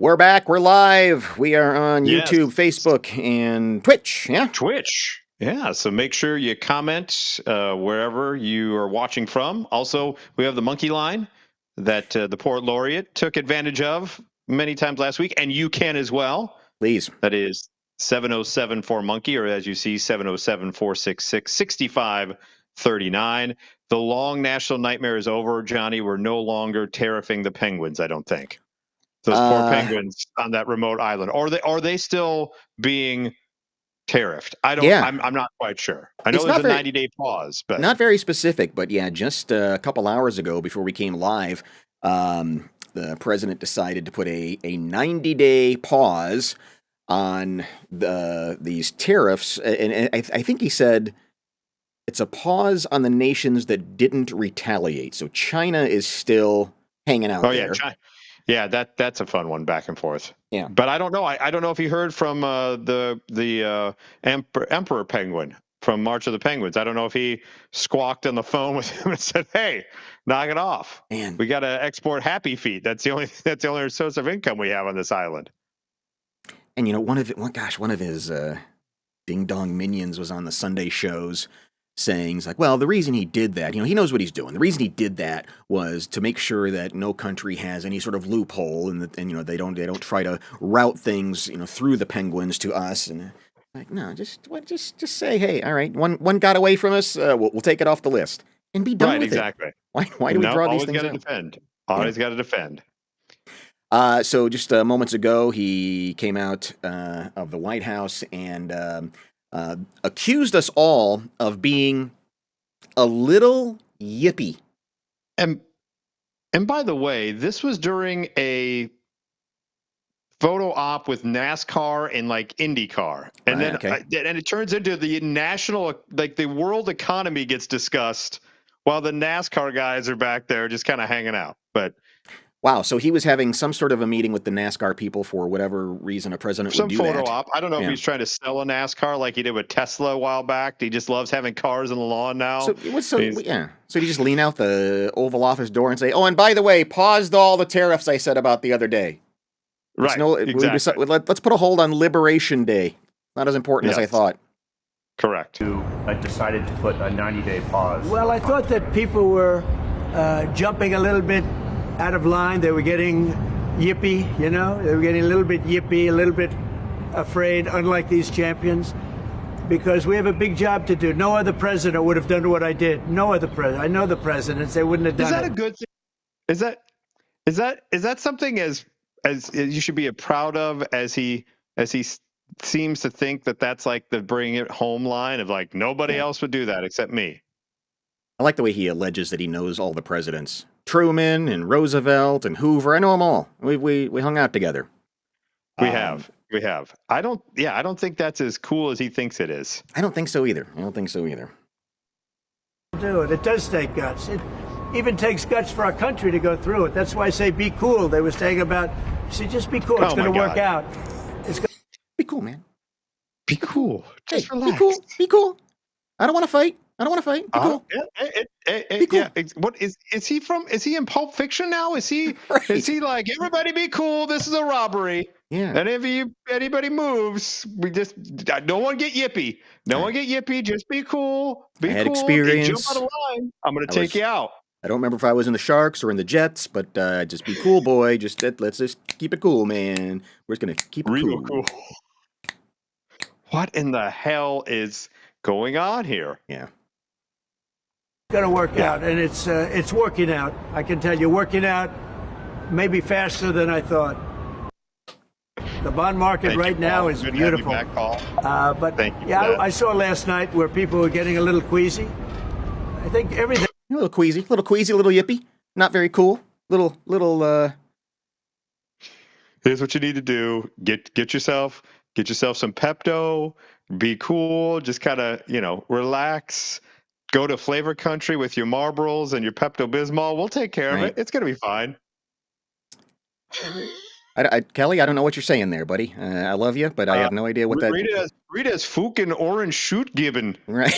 We're back. We're live. We are on Yes. YouTube, Facebook, and Twitch. Yeah. Twitch. Yeah, so make sure you comment wherever you are watching from. Also, we have the monkey line that the Port Laureate took advantage of many times last week, and you can as well. Please. That is 707-4-MONKEY, or as you see, 707-466-6539. The long national nightmare is over, Johnny. We're no longer tariffing the penguins, I don't think. Those poor penguins on that remote island. Or are they still being tariffed? I'm not quite sure. I know there's a 90-day pause, but not very specific. But yeah, just a couple hours ago before we came live, the president decided to put a 90-day pause on these tariffs, and I think he said it's a pause on the nations that didn't retaliate. So China is still hanging out there. China. Yeah, that's a fun one, back and forth. Yeah, but I don't know. I don't know if he heard from the Emperor Penguin from March of the Penguins. I don't know if he squawked on the phone with him and said, "Hey, knock it off. Man, we got to export Happy Feet. That's the only source of income we have on this island." And one of his ding dong minions was on the Sunday shows, saying, like, well, the reason he did that, he knows what he's doing. The reason he did that was to make sure that no country has any sort of loophole, and they don't try to route things, through the penguins to us. And like, no, just say, hey, all right, one got away from us, we'll take it off the list and be done with exactly. it. Why do we draw these things out? Always got to defend. So just moments ago, he came out of the White House and accused us all of being a little yippy. And by the way, this was during a photo op with NASCAR and like IndyCar, and then and it turns into the national, like the world economy gets discussed while the NASCAR guys are back there just kind of hanging out. But wow, so he was having some sort of a meeting with the NASCAR people for whatever reason a president would do that. Some photo op. I don't know if he's trying to sell a NASCAR like he did with Tesla a while back. He just loves having cars on the lawn now. So did he just lean out the Oval Office door and say, "Oh, and by the way, paused all the tariffs I said about the other day." Right. Exactly. Let's put a hold on Liberation Day. Not as important as I thought. Correct. I decided to put a 90-day pause. Well, I thought that people were jumping a little bit out of line. They were getting yippy, They were getting a little bit yippy, a little bit afraid, unlike these champions, because we have a big job to do. No other president would have done what I did. No other president. I know the presidents. They wouldn't have done it. Is that a good thing? Is that something as you should be proud of, as he seems to think that that's like the bring it home line of like nobody else would do that except me? I like the way he alleges that he knows all the presidents. Truman and Roosevelt and Hoover. I know them all. We hung out together. We have. I don't think that's as cool as he thinks it is. I don't think so either. Do it. It does take guts. It even takes guts for our country to go through it. That's why I say be cool. They were saying about, just be cool. It's going to work out. Be cool, man. Be cool. Just relax. Be cool. I don't want to fight. Be cool. Be cool. Yeah. What is he from? Is he in Pulp Fiction now? Is he is he like, everybody be cool, this is a robbery? Yeah. And if anybody moves, we just no one get yippy. Just be cool. I had experience. Jump out of line. I'm gonna take you out. I don't remember if I was in the Sharks or in the Jets, but just be cool, boy. Let's just keep it cool, man. We're just gonna keep it real cool. What in the hell is going on here? Yeah. Going to work out, and it's working out. I can tell you, working out maybe faster than I thought. The bond market right now is beautiful. But I saw last night where people were getting a little queasy. I think everything. A little queasy, a little yippy. Not very cool. Little. Here's what you need to do: get yourself some Pepto. Be cool. Just kind of relax. Go to flavor country with your Marlboros and your Pepto-Bismol. We'll take care of it. It's going to be fine. Kelly, I don't know what you're saying there, buddy. I love you, but I have no idea what that... Read it as fucking orange shoot gibbon. Right.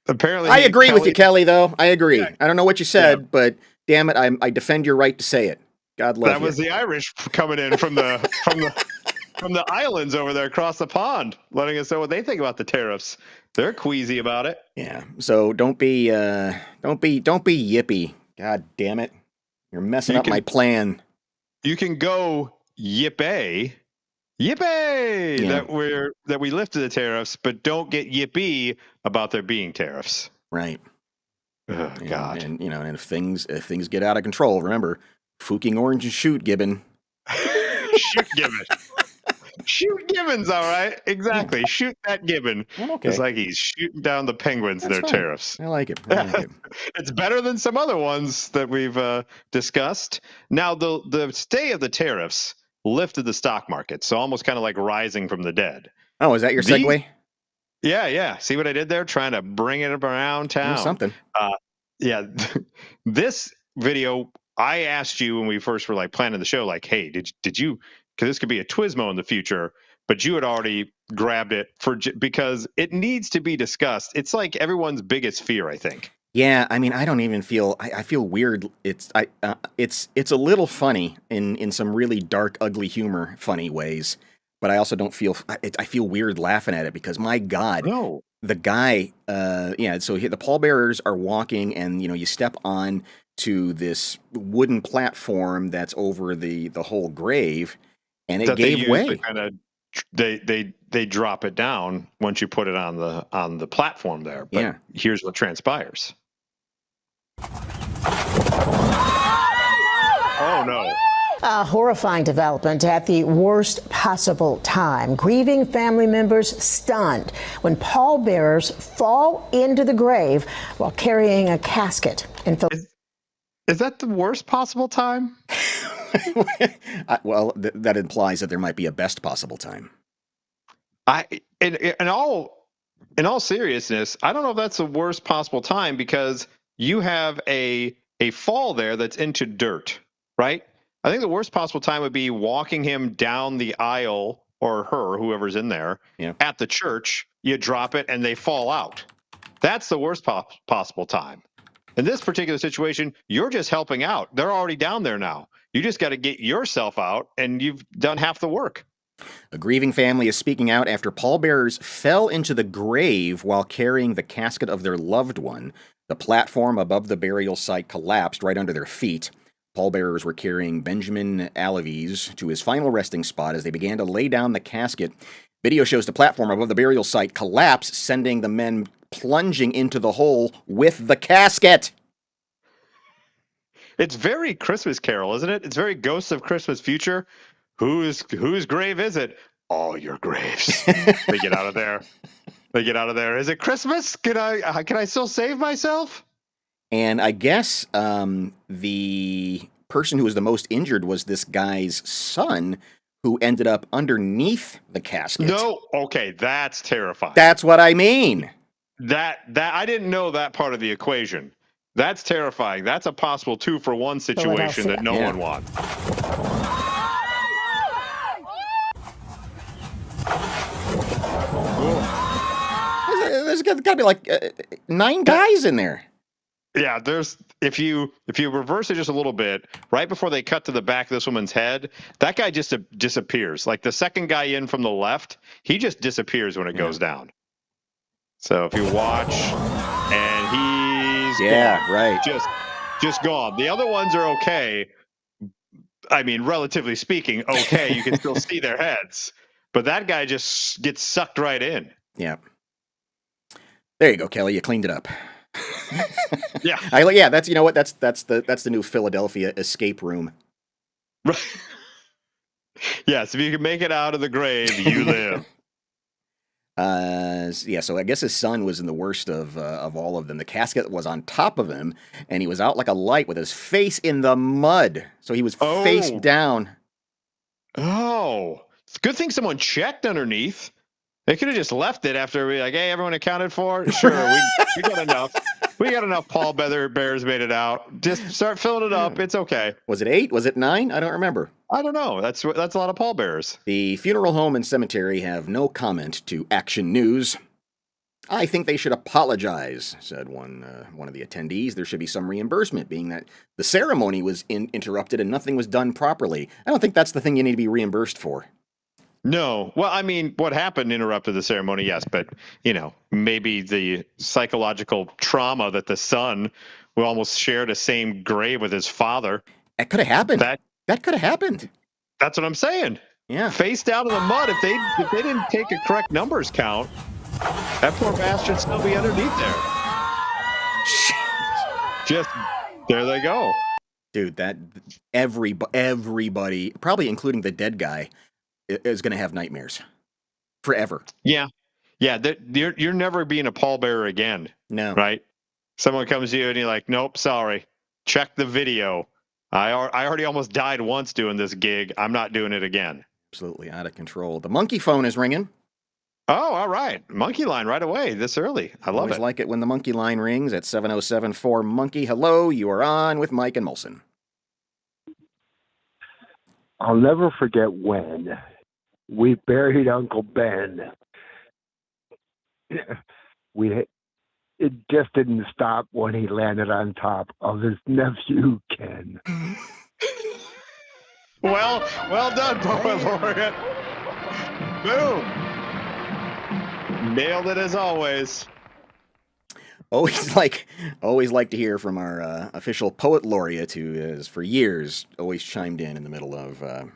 Apparently, I agree with you, Kelly, though. I agree. I don't know what you said, but damn it, I defend your right to say it. God love That you. was the Irish coming in from the islands over there across the pond, letting us know what they think about the tariffs. They're queasy about it. Yeah. So don't be yippy. God damn it. You're messing up my plan. You can go yippee Yeah. that we lifted the tariffs, but don't get yippee about there being tariffs. Right. Oh, God. And and if things get out of control, remember, fucking orange and shoot, Gibbon. Shoot Gibbon. Shoot Gibbons, all right. Exactly. Shoot that Gibbon. I'm okay. It's like he's shooting down the Penguins and their fine. tariffs. I like it. It's better than some other ones that we've discussed. Now, the stay of the tariffs lifted the stock market, so almost kind of like rising from the dead. Oh, is that your segue? Yeah. See what I did there? Trying to bring it around town. Something. Yeah. This video, I asked you when we first were like planning the show, like, hey, did you? Because this could be a Twismo in the future, but you had already grabbed it because it needs to be discussed. It's like everyone's biggest fear, I think. Yeah, I mean, I don't even feel. I feel weird. It's a little funny in some really dark, ugly humor, funny ways. But I also don't feel. I feel weird laughing at it because my God, No. The guy. So the pallbearers are walking, and you step on to this wooden platform that's over the whole grave, and it gave way. They drop it down once you put it on the platform there. But here's what transpires. Oh no. A horrifying development at the worst possible time. Grieving family members stunned when pallbearers fall into the grave while carrying a casket. Is that the worst possible time? Well, that implies that there might be a best possible time. In all seriousness, I don't know if that's the worst possible time because you have a fall there that's into dirt, right? I think the worst possible time would be walking him down the aisle, or her, whoever's in there, at the church. You drop it and they fall out. That's the worst possible time. In this particular situation, you're just helping out. They're already down there now. You just got to get yourself out, and you've done half the work. A grieving family is speaking out after pallbearers fell into the grave while carrying the casket of their loved one. The platform above the burial site collapsed right under their feet. Pallbearers were carrying Benjamin Alaves to his final resting spot as they began to lay down the casket. Video shows the platform above the burial site collapse, sending the men plunging into the hole with the casket. It's very Christmas Carol, isn't it? It's very Ghosts of Christmas Future. Whose grave is it? All your graves. They get out of there. Is it Christmas? Can I still save myself? And I guess the person who was the most injured was this guy's son, who ended up underneath the casket. No, okay, that's terrifying. That's what I mean. That I didn't know that part of the equation. That's terrifying. That's a possible 2-for-1 situation that no one wants. There's got to be like 9 guys in there. Yeah, if you reverse it just a little bit, right before they cut to the back of this woman's head, that guy just disappears. Like the second guy in from the left, he just disappears when it goes down. So if you watch, and he's gone. Right, just gone. The other ones are okay. I mean, relatively speaking, okay. You can still see their heads, but that guy just gets sucked right in. Yeah. There you go, Kelly. You cleaned it up. Yeah. That's that's the new Philadelphia escape room. Right. Yes, if you can make it out of the grave, you live. So I guess his son was in the worst of all of them. The casket was on top of him, and he was out like a light with his face in the mud. So he was face down. Oh, it's a good thing someone checked underneath. They could have just left it after we like, hey, everyone accounted for? Sure, we got enough. We got enough pallbearers made it out. Just start filling it up. It's okay. Was it 8? Was it 9? I don't remember. I don't know. That's a lot of pallbearers. The funeral home and cemetery have no comment to Action News. I think they should apologize, said one of the attendees. There should be some reimbursement, being that the ceremony was interrupted and nothing was done properly. I don't think that's the thing you need to be reimbursed for. No. Well, I mean, what happened interrupted the ceremony, yes, but, maybe the psychological trauma that the son who almost shared the same grave with his father. That could have happened. That could have happened. That's what I'm saying. Yeah. Face down in the mud. If they didn't take a correct numbers count, that poor bastard still be underneath there. Just there they go. Dude, that everybody, probably including the dead guy, is going to have nightmares forever. Yeah. You're never being a pallbearer again. No. Right? Someone comes to you and you're like, nope, sorry. Check the video. I already almost died once doing this gig. I'm not doing it again. Absolutely out of control. The monkey phone is ringing. Oh, all right. Monkey line right away this early. I love Always it. like it when the monkey line rings at 707-4-MONKEY. Hello, you are on with Mike and Molson. I'll never forget when we buried Uncle Ben. It just didn't stop when he landed on top of his nephew, Ken. Well done, Poet Laureate. Boom. Nailed it as always. Always like to hear from our official Poet Laureate, who has for years always chimed in the middle of.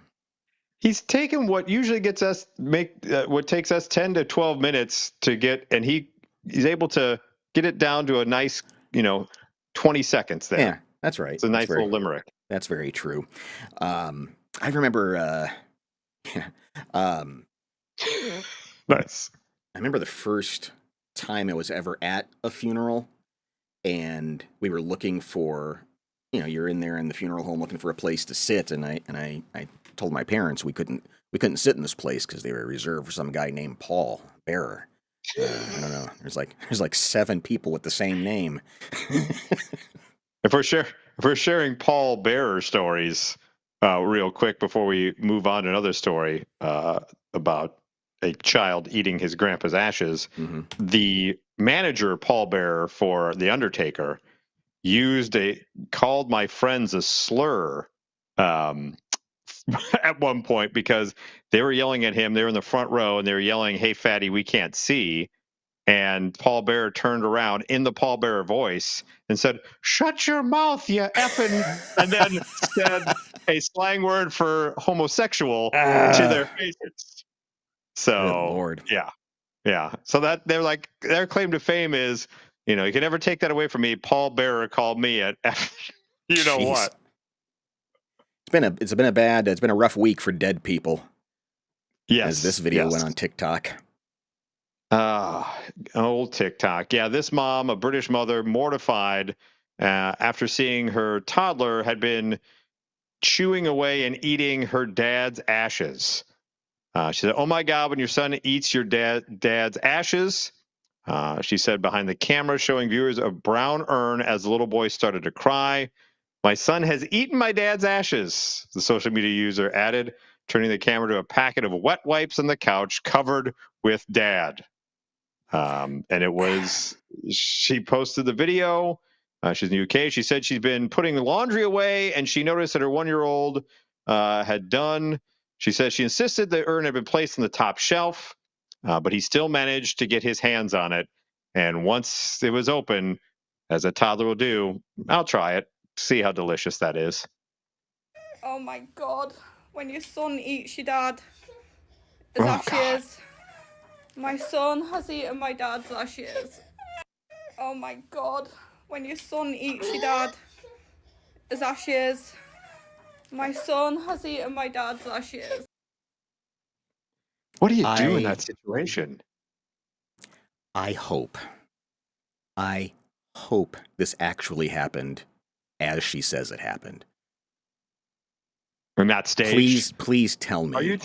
He's taken what usually gets us what takes us 10 to 12 minutes to get, and he's able to get it down to a nice 20 seconds there. Yeah, that's right. It's a nice little limerick. That's very true. I remember. Nice. I remember the first time I was ever at a funeral, and we were looking for, you're in there in the funeral home looking for a place to sit, and I told my parents we couldn't sit in this place because they were reserved for some guy named Paul Bearer. I don't know. There's like 7 people with the same name. If we're sharing Paul Bearer stories, real quick before we move on to another story about a child eating his grandpa's ashes, the manager Paul Bearer for The Undertaker called my friends a slur at one point because they were yelling at him. They were in the front row and they were yelling, "Hey, fatty, we can't see." And Paul Bearer turned around in the Paul Bearer voice and said, "Shut your mouth, you effing," and then said a slang word for homosexual to their faces. So, good Lord. Yeah. So that their claim to fame is, you can never take that away from me. Paul Bearer called me at, Jeez. What? It's been a rough week for dead people. Yes. As this video went on TikTok. Old TikTok. Yeah, this mom, a British mother, mortified after seeing her toddler had been chewing away and eating her dad's ashes. She said, "Oh my God, when your son eats your dad's ashes," she said behind the camera, showing viewers a brown urn as the little boy started to cry. "My son has eaten my dad's ashes," the social media user added, turning the camera to a packet of wet wipes on the couch covered with dad. And it was, she posted the video. She's in the UK. She said she's been putting laundry away and she noticed that her 1-year-old had done. She says she insisted the urn had been placed on the top shelf, but he still managed to get his hands on it. And once it was open, as a toddler will do, "I'll try it, see how delicious that is." Oh my God, when your son eats your dad as ashes. My son has eaten my dad's ashes. Oh my God, when your son eats your dad as ashes. My son has eaten my dad's ashes. What do you do in that situation? I hope this actually happened as she says it happened. And not staged. Please tell me. Are you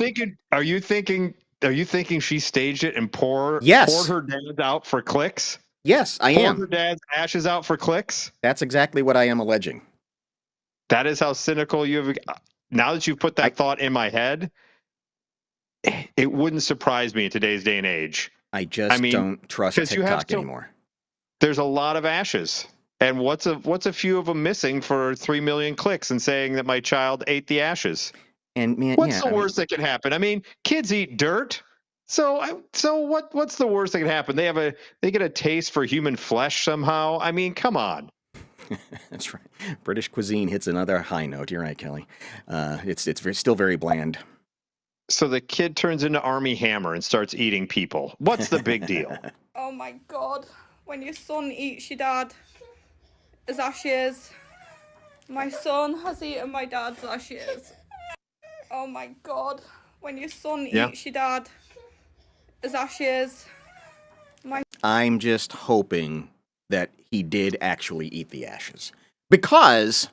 thinking she staged it and poured her dad out for clicks? Yes, I am. Poured her dad's ashes out for clicks? That's exactly what I am alleging. That is how cynical you've. Now that you've put that thought in my head, it wouldn't surprise me in today's day and age I just don't trust 'cause you have TikTok anymore. There's a lot of ashes. And what's a few of them missing for 3 million clicks and saying that my child ate the ashes? And man, What's the worst that could happen? I mean, kids eat dirt. So what's the worst that could happen? They get a taste for human flesh somehow. I mean, come on. That's right. British cuisine hits another high note. You're right, Kelly. It's still very bland. So the kid turns into Army Hammer and starts eating people. What's the big deal? Oh my God. When your son eats your dad as ashes. My son has eaten my dad's ashes. Oh my God. When your son eats your dad as ashes. I'm just hoping that he did actually eat the ashes. Because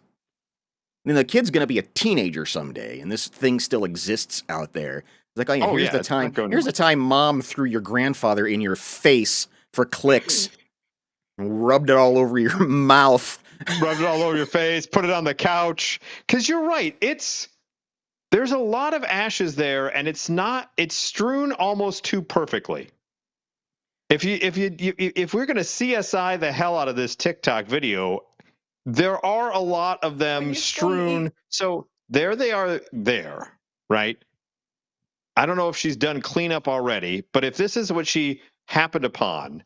then the kid's going to be a teenager someday, and this thing still exists out there. It's like, here's the time mom threw your grandfather in your face for clicks, and rubbed it all over your mouth. Rubbed it all over your face, put it on the couch. Because you're right, there's a lot of ashes there, and it's strewn almost too perfectly. If we're going to CSI the hell out of this TikTok video, there are a lot of them strewn. So there they are there, right? I don't know if she's done cleanup already, but if this is what she happened upon,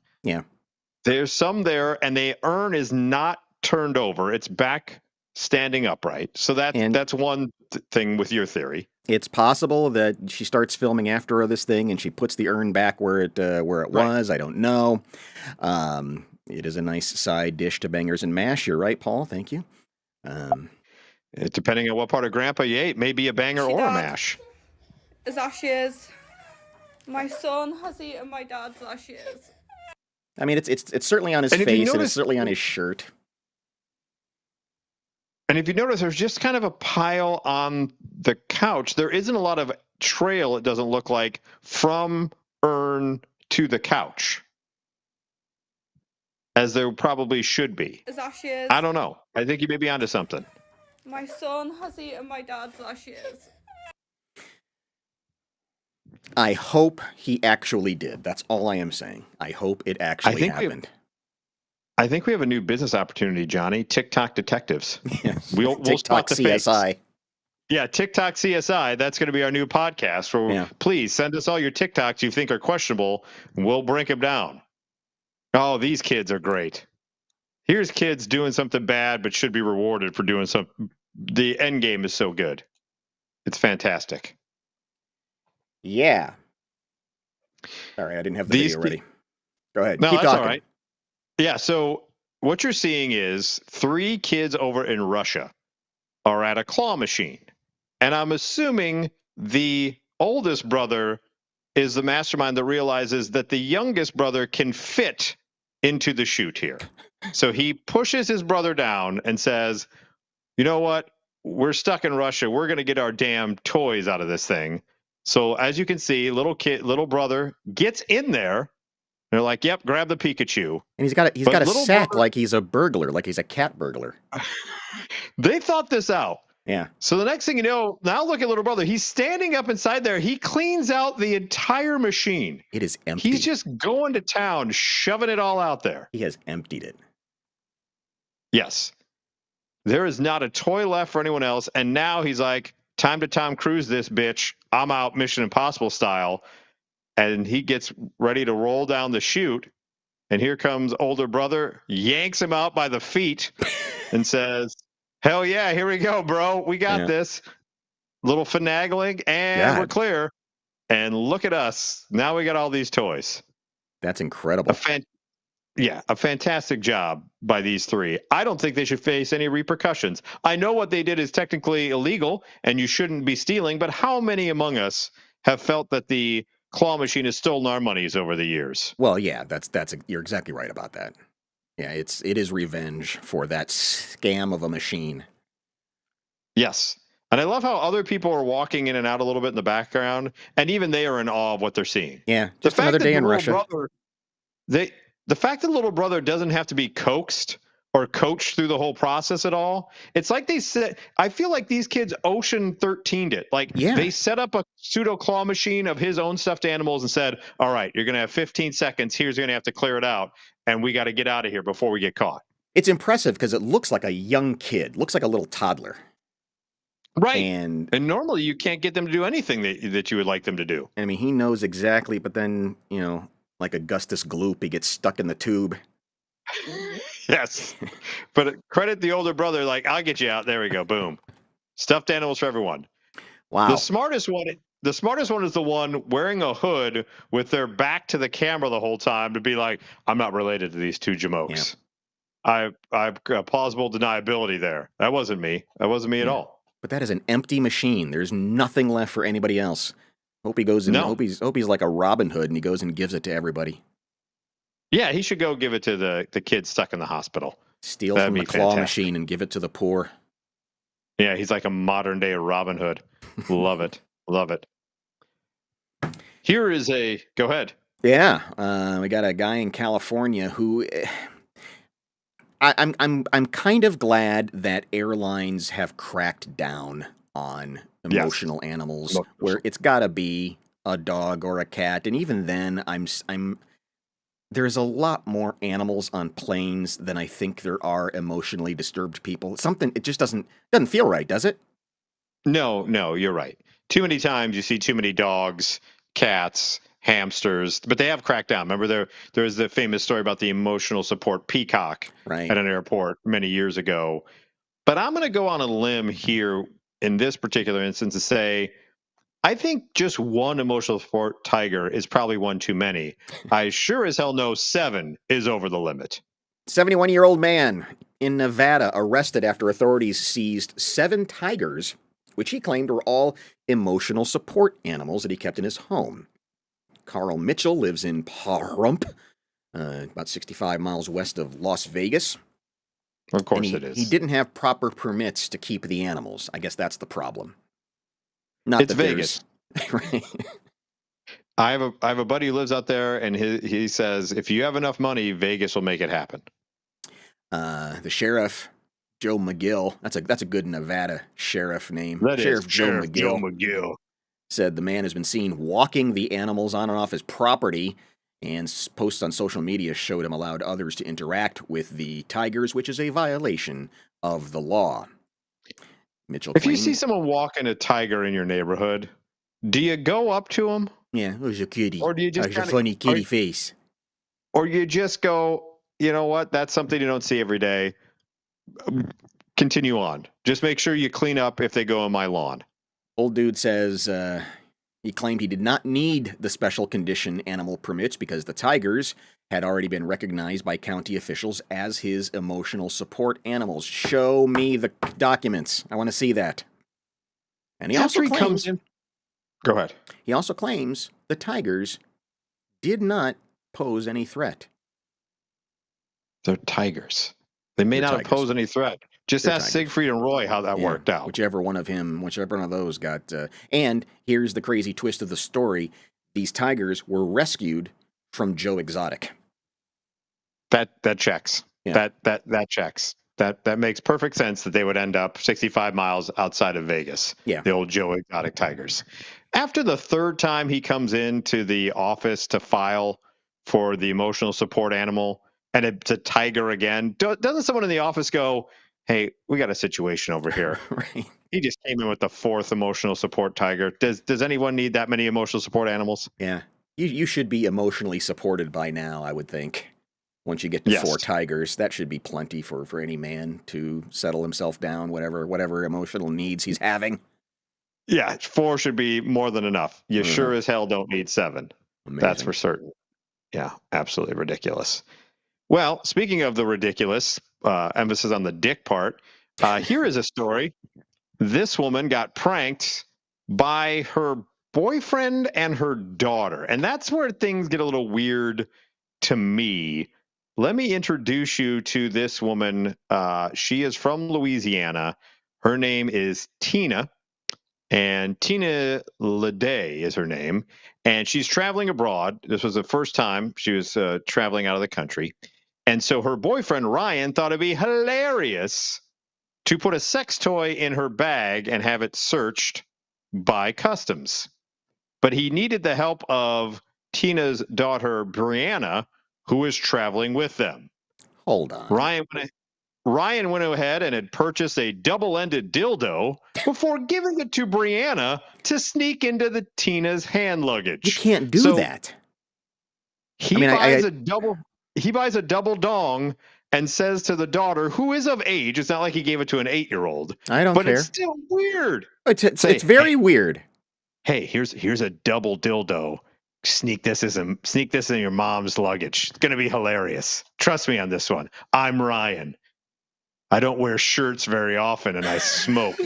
there's some there, and the urn is not turned over; it's back standing upright. So that's one thing with your theory. It's possible that she starts filming after this thing, and she puts the urn back where it was. I don't know. It is a nice side dish to bangers and mash. You're right, Paul. Thank you. Depending on what part of Grandpa you ate, maybe a banger or a mash. His ashes. My son has eaten my dad's ashes. I mean, it's certainly on his face, and it's certainly on his shirt. And if you notice, there's just kind of a pile on the couch. There isn't a lot of trail, it doesn't look like, from urn to the couch, as there probably should be. His ashes. I don't know. I think you may be onto something. My son has eaten my dad's ashes. I hope he actually did. That's all I am saying. I hope it actually happened. I think we have a new business opportunity, Johnny. TikTok detectives. We'll TikTok spot the CSI. fakes. Yeah, TikTok CSI. That's going to be our new podcast. Please send us all your TikToks you think are questionable. We'll break them down. Oh, these kids are great. Here's kids doing something bad but should be rewarded for doing something. The end game is so good. It's fantastic. Yeah. Sorry, I didn't have the video ready. Go ahead. No, Keep that's talking. all right. Yeah, so what you're seeing is 3 kids over in Russia are at a claw machine. And I'm assuming the oldest brother is the mastermind that realizes that the youngest brother can fit into the chute here. So he pushes his brother down and says, you know what? We're stuck in Russia. We're going to get our damn toys out of this thing. So as you can see, little brother gets in there. They're like, yep, grab the Pikachu. And he's got a sack like he's a burglar, like he's a cat burglar. They thought this out. Yeah. So the next thing you know, now look at little brother. He's standing up inside there. He cleans out the entire machine. It is empty. He's just going to town, shoving it all out there. He has emptied it. Yes. There is not a toy left for anyone else. And now he's like, time to Tom Cruise this bitch. I'm out Mission Impossible style. And he gets ready to roll down the chute. And here comes older brother, yanks him out by the feet and says, hell yeah, here we go, bro. We got this. Little finagling, and we're clear. And look at us. Now we got all these toys. That's incredible. A fantastic job by these 3. I don't think they should face any repercussions. I know what they did is technically illegal, and you shouldn't be stealing, but how many among us have felt that the claw machine has stolen our monies over the years? Well, yeah, you're exactly right about that. Yeah, it is revenge for that scam of a machine. Yes. And I love how other people are walking in and out a little bit in the background, and even they are in awe of what they're seeing. Yeah, just another day in Russia. The fact that little brother doesn't have to be coaxed or coached through the whole process at all. It's like they said, I feel like these kids Ocean 13'd it. Like they set up a pseudo claw machine of his own stuffed animals and said, all right, you're going to have 15 seconds. Here's going to have to clear it out. And we got to get out of here before we get caught. It's impressive because it looks like a young kid, looks like a little toddler. Right. And normally you can't get them to do anything that you would like them to do. I mean, he knows exactly, but then, like Augustus Gloop, he gets stuck in the tube. Yes. But credit the older brother, like, I'll get you out. There we go. Boom. Stuffed animals for everyone. Wow. The smartest one is the one wearing a hood with their back to the camera the whole time to be like, I'm not related to these two jamokes. Yeah. I've plausible deniability there. That wasn't me. That wasn't me at all. But that is an empty machine. There's nothing left for anybody else. Hope he goes in. Hope he's like a Robin Hood and he goes and gives it to everybody. Yeah, he should go give it to the kids stuck in the hospital. Steal from the claw machine and give it to the poor. Yeah, he's like a modern day Robin Hood. Love it. Love it. Here is go ahead. Yeah, we got a guy in California who I'm kind of glad that airlines have cracked down on emotional animals, where it's got to be a dog or a cat, and even then, there's a lot more animals on planes than I think there are emotionally disturbed people. It just doesn't feel right, does it? No, you're right. Too many times you see too many dogs, cats, hamsters, but they have cracked down. Remember there was the famous story about the emotional support peacock at an airport many years ago. But I'm going to go on a limb here in this particular instance to say, I think just one emotional support tiger is probably one too many. I sure as hell know 7 is over the limit. 71-year-old man in Nevada arrested after authorities seized 7 tigers, which he claimed were all emotional support animals that he kept in his home. Carl Mitchell lives in Pahrump, about 65 miles west of Las Vegas. Of course it is. He didn't have proper permits to keep the animals. I guess that's the problem. It's Vegas. Right. I have a buddy who lives out there, and he says if you have enough money, Vegas will make it happen. The sheriff, Joe McGill. That's a good Nevada sheriff name. Sheriff Joe McGill said the man has been seen walking the animals on and off his property, and posts on social media showed him allowed others to interact with the tigers, which is a violation of the law. Mitchell If you see someone walking a tiger in your neighborhood, do you go up to him? Yeah, who's a kitty? Or do you just a funny kitty face? Or you just go, you know what? That's something you don't see every day. Continue on. Just make sure you clean up if they go on my lawn. Old dude says he claimed he did not need the special condition animal permits because the tigers had already been recognized by county officials as his emotional support animals. Show me the documents. I want to see that. And he also claims... Go ahead. He also claims the tigers did not pose any threat. They're tigers. They may not have posed any threat. Just ask Siegfried and Roy how that worked out. Whichever one of those got... and here's the crazy twist of the story. These tigers were rescued from Joe Exotic. That checks. Yeah. That checks. That makes perfect sense that they would end up 65 miles outside of Vegas. Yeah. The old Joe Exotic tigers. After the third time he comes into the office to file for the emotional support animal, and it's a tiger again, doesn't someone in the office go, hey, we got a situation over here? Right. He just came in with the 4th emotional support tiger. Does anyone need that many emotional support animals? Yeah. You should be emotionally supported by now, I would think. Once you get to 4 tigers, that should be plenty for any man to settle himself down, whatever emotional needs he's having. Yeah, 4 should be more than enough. You sure as hell don't need 7. Amazing. That's for certain. Yeah, absolutely ridiculous. Well, speaking of the ridiculous, emphasis on the dick part, here is a story. This woman got pranked by her boyfriend and her daughter. And that's where things get a little weird to me. Let me introduce you to this woman. She is from Louisiana. Her name is Tina. And Tina Leday is her name. And she's traveling abroad. This was the first time she was traveling out of the country. And so her boyfriend, Ryan, thought it'd be hilarious to put a sex toy in her bag and have it searched by customs. But he needed the help of Tina's daughter, Brianna, who was traveling with them. Hold on. Ryan went ahead and had purchased a double-ended dildo before giving it to Brianna to sneak into the Tina's hand luggage. You can't do that. He buys a double dong and says to the daughter, who is of age, it's not like he gave it to an 8-year-old. I don't care. But it's still weird. It's very weird. Hey, here's a double dildo. Sneak this in your mom's luggage. It's gonna be hilarious. Trust me on this one. I'm Ryan. I don't wear shirts very often, and I smoke.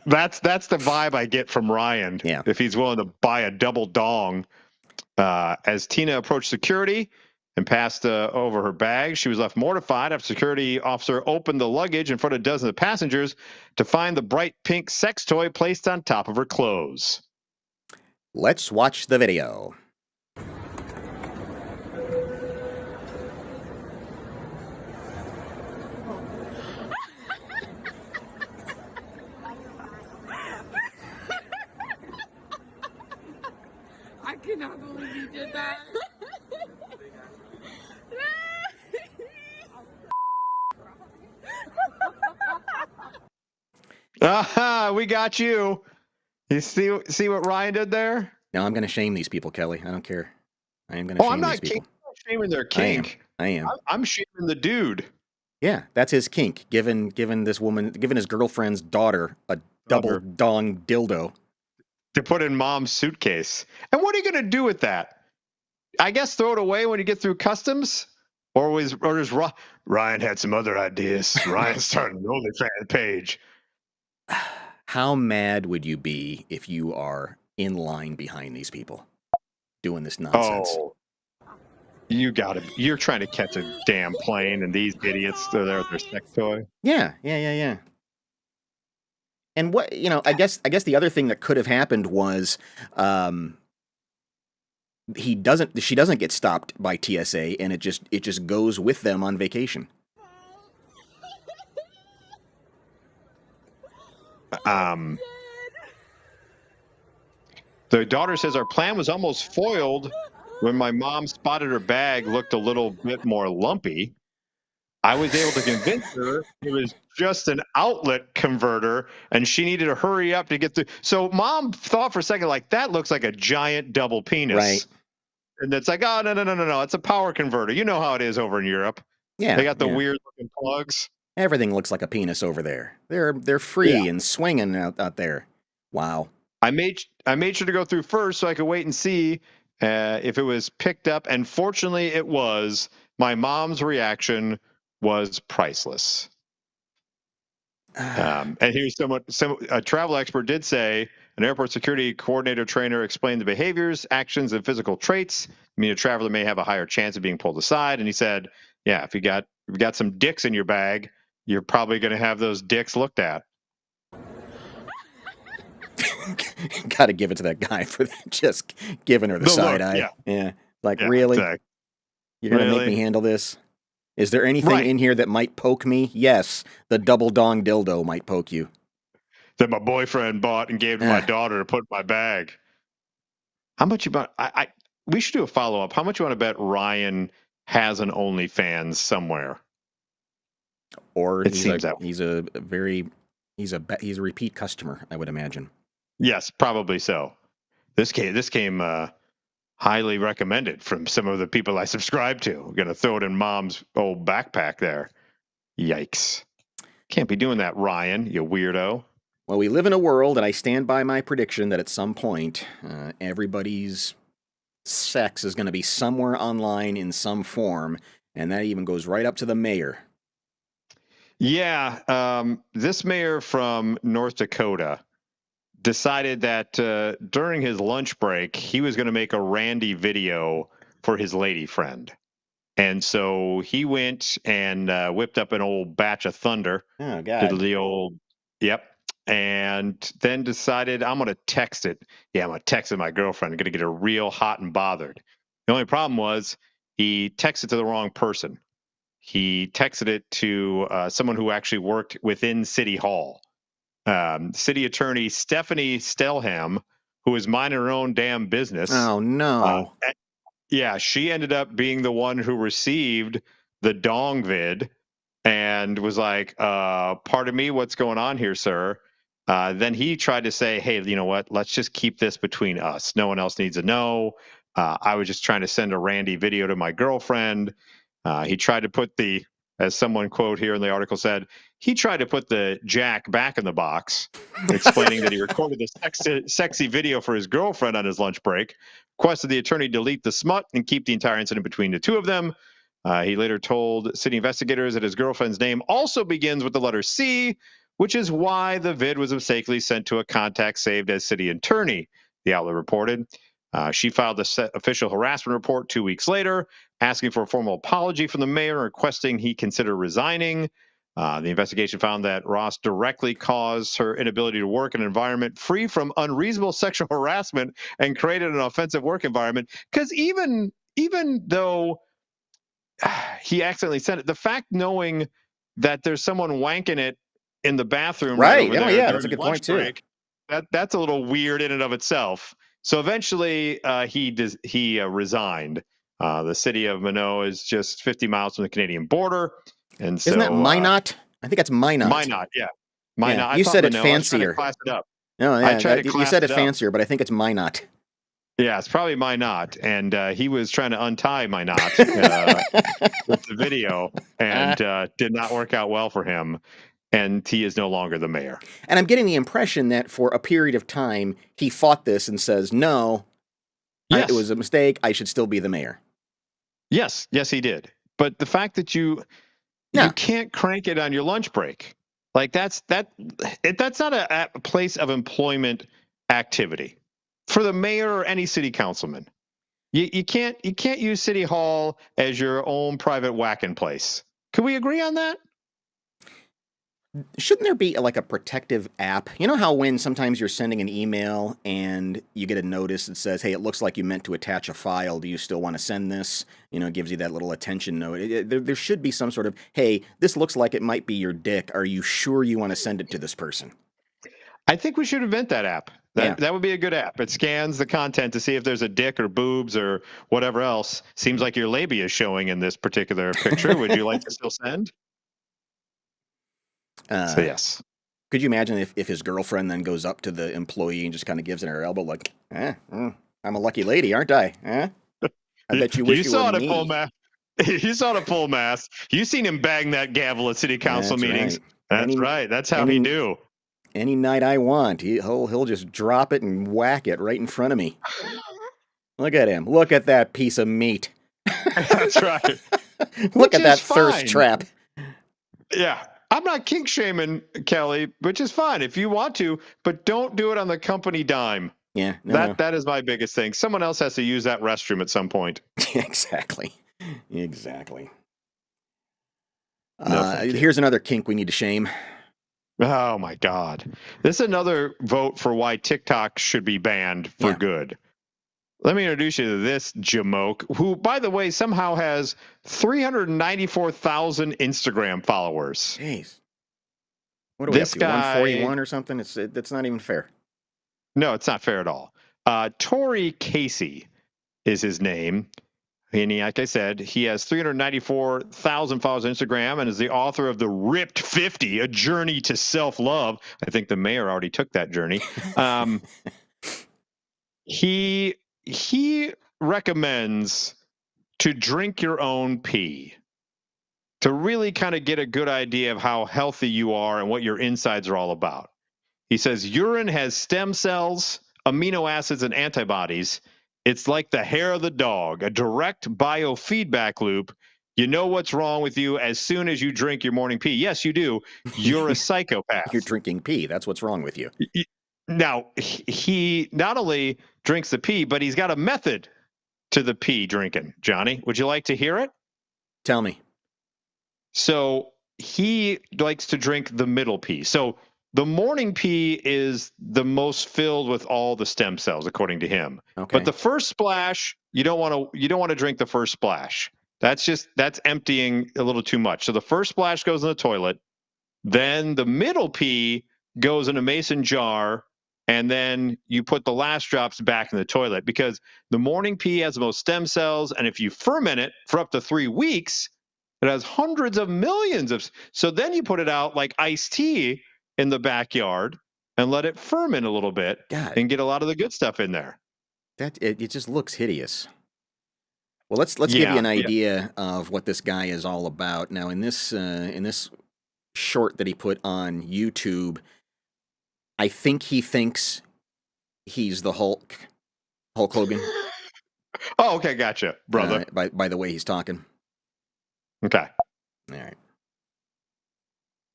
That's the vibe I get from Ryan. Yeah. If he's willing to buy a double dong. As Tina approached security and passed over her bag, she was left mortified after security officer opened the luggage in front of dozens of passengers to find the bright pink sex toy placed on top of her clothes. Let's watch the video. I cannot believe you did that. Aha, we got you. You see what Ryan did there? Now I'm going to shame these people, Kelly. I don't care. I am going to shame these people. I'm not shaming their kink. I am. I'm shaming the dude. Yeah, that's his kink. Giving his girlfriend's daughter a double dong dildo to put in mom's suitcase. And what are you going to do with that? I guess throw it away when you get through customs? Or does Ryan had some other ideas? Ryan's starting an OnlyFans page. How mad would you be if you are in line behind these people doing this nonsense? Oh, you're trying to catch a damn plane, and these idiots are there with their sex toy. Yeah. And what I guess the other thing that could have happened was she doesn't get stopped by TSA, and it just goes with them on vacation. The daughter says our plan was almost foiled when my mom spotted her bag looked a little bit more lumpy. I was able to convince her it was just an outlet converter and she needed to hurry up to get through. So mom thought for a second, like, that looks like a giant double penis. Right. And it's like, oh, no. It's a power converter. You know how it is over in Europe. Yeah. They got the weird looking plugs. Everything looks like a penis over there. They're free and swinging out there. Wow. I made sure to go through first so I could wait and see if it was picked up. And fortunately, it was. My mom's reaction was priceless. And here's a travel expert did say an airport security coordinator trainer explained the behaviors, actions, and physical traits. I mean, a traveler may have a higher chance of being pulled aside. And he said, yeah, if you got some dicks in your bag, you're probably going to have those dicks looked at. Got to give it to that guy for just giving her the side eye. Yeah. Like, really? Exactly. You're going to make me handle this? Is there anything in here that might poke me? Yes. The double dong dildo might poke you. That my boyfriend bought and gave to my daughter to put in my bag. How much you bet? We should do a follow-up. How much you want to bet Ryan has an OnlyFans somewhere? Or he's a repeat customer, I would imagine. Yes, probably so. This came highly recommended from some of the people I subscribe to. We're gonna throw it in mom's old backpack there. Yikes! Can't be doing that, Ryan. You weirdo. Well, we live in a world, and I stand by my prediction that at some point, everybody's sex is going to be somewhere online in some form, and that even goes right up to the mayor. Yeah, this mayor from North Dakota decided that during his lunch break, he was going to make a randy video for his lady friend. And so he went and whipped up an old batch of thunder. Oh, God. Did the old, yep. And then decided, I'm going to text it. Yeah, I'm going to text it to my girlfriend. I'm going to get her real hot and bothered. The only problem was he texted to the wrong person. He texted it to someone who actually worked within City Hall. City Attorney Stephanie Stelham, who is minding her own damn business. Oh, no. Yeah, she ended up being the one who received the dong vid and was like, pardon me, what's going on here, sir? Then he tried to say, hey, you know what? Let's just keep this between us. No one else needs to know. I was just trying to send a Randy video to my girlfriend. He tried to put as someone quote here in the article said, he tried to put the jack back in the box, explaining that he recorded the sexy video for his girlfriend on his lunch break, requested the attorney delete the smut and keep the entire incident between the two of them. He later told city investigators that his girlfriend's name also begins with the letter C, which is why the vid was mistakenly sent to a contact saved as city attorney, the outlet reported. She filed the official harassment report 2 weeks later, asking for a formal apology from the mayor and requesting he consider resigning. The investigation found that Ross directly caused her inability to work in an environment free from unreasonable sexual harassment and created an offensive work environment. Because even though he accidentally sent it, the fact knowing that there's someone wanking it in the bathroom right over there yeah, during that's a good point break, too. that's a little weird in and of itself. So eventually, he resigned. The city of Minot is just 50 miles from the Canadian border, and so isn't that Minot? I think it's Minot. Minot, yeah, Minot. Yeah, you said it fancier. I was trying to class it up. No, yeah, you said it up. fancier, but I think it's Minot. Yeah, it's probably my knot, and he was trying to untie my knot with the video, and did not work out well for him. And he is no longer the mayor. And I'm getting the impression that for a period of time, he fought this and says, no, yes. It was a mistake. I should still be the mayor. Yes, he did. But the fact that you can't crank it on your lunch break, like that's not a place of employment activity for the mayor or any city councilman. You can't use City Hall as your own private whacking place. Can we agree on that? Shouldn't there be like a protective app? You know how when sometimes you're sending an email and you get a notice that says, hey, it looks like you meant to attach a file. Do you still want to send this? You know, it gives you that little attention note. There should be some sort of, hey, this looks like it might be your dick. Are you sure you want to send it to this person? I think we should invent that app. That would be a good app. It scans the content to see if there's a dick or boobs or whatever else. Seems like your labia is showing in this particular picture. Would you like to still send? So yes. Could you imagine if his girlfriend then goes up to the employee and just kind of gives it her elbow like, I'm a lucky lady, aren't I? I bet you wish you saw were it me. at full mass. You saw it at full mass. You seen him bang that gavel at city council meetings. Right. That's right. That's how he do. Any night I want, he'll just drop it and whack it right in front of me. Look at him. Look at that piece of meat. That's right. Look at that thirst trap. Yeah. I'm not kink shaming, Kelly, which is fine if you want to, but don't do it on the company dime. Yeah. That is my biggest thing. Someone else has to use that restroom at some point. Exactly. Here's another kink we need to shame. Oh my God. This is another vote for why TikTok should be banned for good. Let me introduce you to this jamoke, who, by the way, somehow has 394,000 Instagram followers. Jeez. What are we up to, 141 or something? It's not even fair. No, it's not fair at all. Tory Casey is his name. And like I said, he has 394,000 followers on Instagram and is the author of The Ripped 50, A Journey to Self-Love. I think the mayor already took that journey. He recommends to drink your own pee to really kind of get a good idea of how healthy you are and what your insides are all about. He says urine has stem cells, amino acids, and antibodies. It's like the hair of the dog, a direct biofeedback loop. You know what's wrong with you as soon as you drink your morning pee. Yes, you do. You're a psychopath. You're drinking pee. That's what's wrong with you. Now, he not only drinks the pee, but he's got a method to the pee drinking. Johnny, would you like to hear it? Tell me. So he likes to drink the middle pee. So the morning pee is the most filled with all the stem cells, according to him. Okay. But the first splash you don't want to drink the first splash. That's emptying a little too much. So the first splash goes in the toilet, then the middle pee goes in a mason jar, and then you put the last drops back in the toilet, because the morning pee has the most stem cells, and if you ferment it for up to 3 weeks, it has hundreds of millions of. So then you put it out like iced tea in the backyard and let it ferment a little bit and get a lot of the good stuff in there. It just looks hideous. Well, let's give you an idea of what this guy is all about. Now, in this short that he put on YouTube, I think he thinks he's the Hulk Hogan. Oh, okay, gotcha, brother. By the way he's talking. Okay. All right.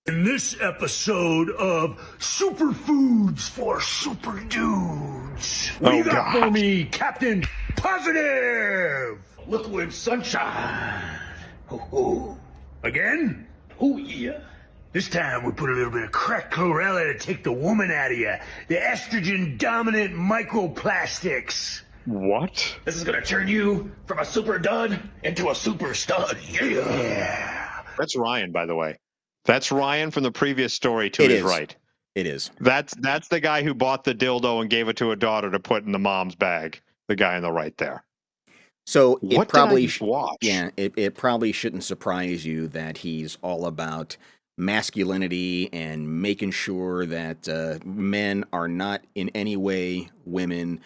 In this episode of Superfoods for Super Dudes, we got for me Captain Positive, Liquid Sunshine. Ho. Again? Oh yeah. This time we put a little bit of cracked chlorella to take the woman out of you. The estrogen-dominant microplastics. What? This is gonna turn you from a super dud into a super stud. Yeah. That's Ryan, by the way. That's Ryan from the previous story to his right. It is. That's the guy who bought the dildo and gave it to a daughter to put in the mom's bag. The guy on the right there. So what probably did I watch? Yeah, it probably shouldn't surprise you that he's all about masculinity and making sure that men are not in any way women.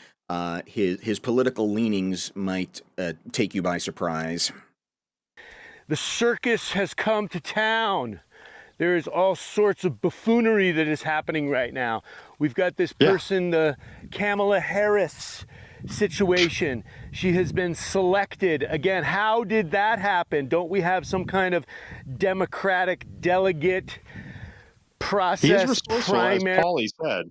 His political leanings might take you by surprise. The circus has come to town. There is all sorts of buffoonery that is happening right now. We've got this person, the Kamala Harris situation. She has been selected. Again, how did that happen? Don't we have some kind of Democratic delegate process? He's resourceful, as Paulie said.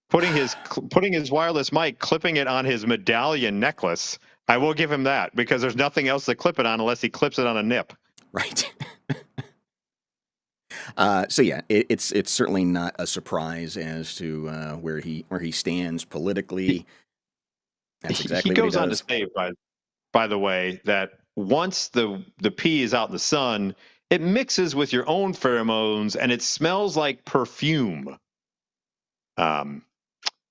Putting his wireless mic, clipping it on his medallion necklace. I will give him that, because there's nothing else to clip it on unless he clips it on a nip. Right. So yeah, it's certainly not a surprise as to where he stands politically. That's exactly what he does. He goes on to say, by the way, that once the pee is out in the sun, it mixes with your own pheromones and it smells like perfume.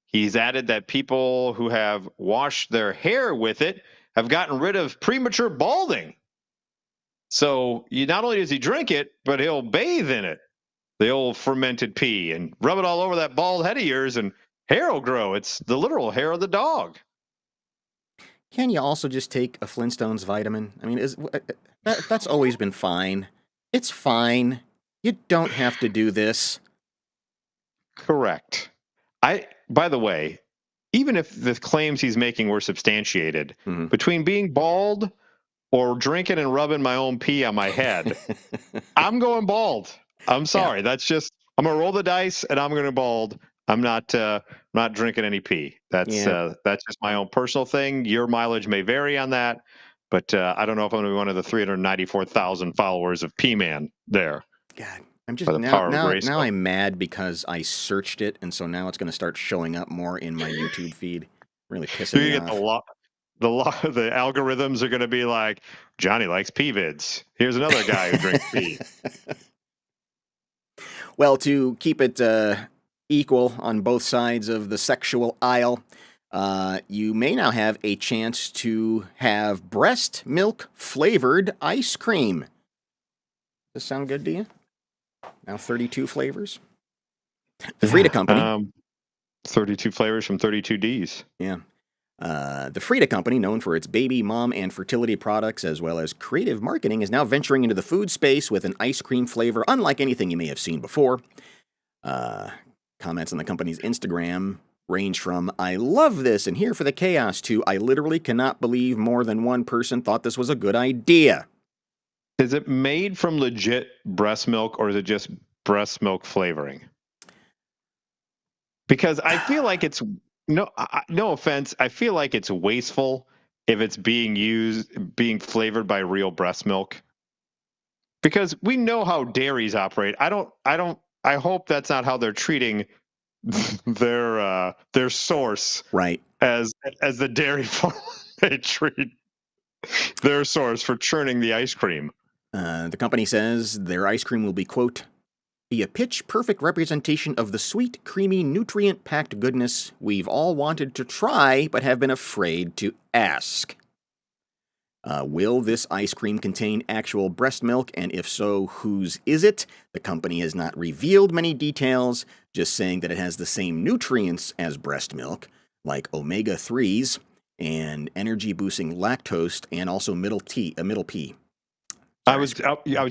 He's added that people who have washed their hair with it have gotten rid of premature balding. So not only does he drink it, but he'll bathe in it, the old fermented pee, and rub it all over that bald head of yours, and hair will grow. It's the literal hair of the dog. Can you also just take a Flintstones vitamin? I mean, that's always been fine. It's fine. You don't have to do this. Correct. By the way, even if the claims he's making were substantiated, between being bald or drinking and rubbing my own pee on my head, I'm going bald. I'm sorry. That's just, I'm going to roll the dice and I'm going to bald. I'm not drinking any pee. That's just my own personal thing. Your mileage may vary on that, but I don't know if I'm going to be one of the 394,000 followers of P-Man there. God, I'm just now I'm mad because I searched it, and so now it's going to start showing up more in my YouTube feed. Really pissing me off. The algorithms are going to be like, Johnny likes pee vids. Here's another guy who drinks pee. Well, to keep it equal on both sides of the sexual aisle, you may now have a chance to have breast milk flavored ice cream. Does this sound good to you? Now 32 flavors. The Frida Company. 32 flavors from 32 Ds. Yeah. The Frida Company, known for its baby, mom, and fertility products, as well as creative marketing, is now venturing into the food space with an ice cream flavor unlike anything you may have seen before. Comments on the company's Instagram range from, "I love this and here for the chaos," to, "I literally cannot believe more than one person thought this was a good idea." Is it made from legit breast milk, or is it just breast milk flavoring? Because I feel like it's, no offense, I feel like it's wasteful if it's being flavored by real breast milk. Because we know how dairies operate. I hope that's not how they're treating their source, right? As the dairy farm they treat Their source for churning the ice cream. The company says their ice cream will be, quote, be a pitch-perfect representation of the sweet, creamy, nutrient-packed goodness we've all wanted to try but have been afraid to ask. Will this ice cream contain actual breast milk, and if so, whose is it? The company has not revealed many details, just saying that it has the same nutrients as breast milk, like omega-3s and energy-boosting lactose, and also middle P. Sorry, I was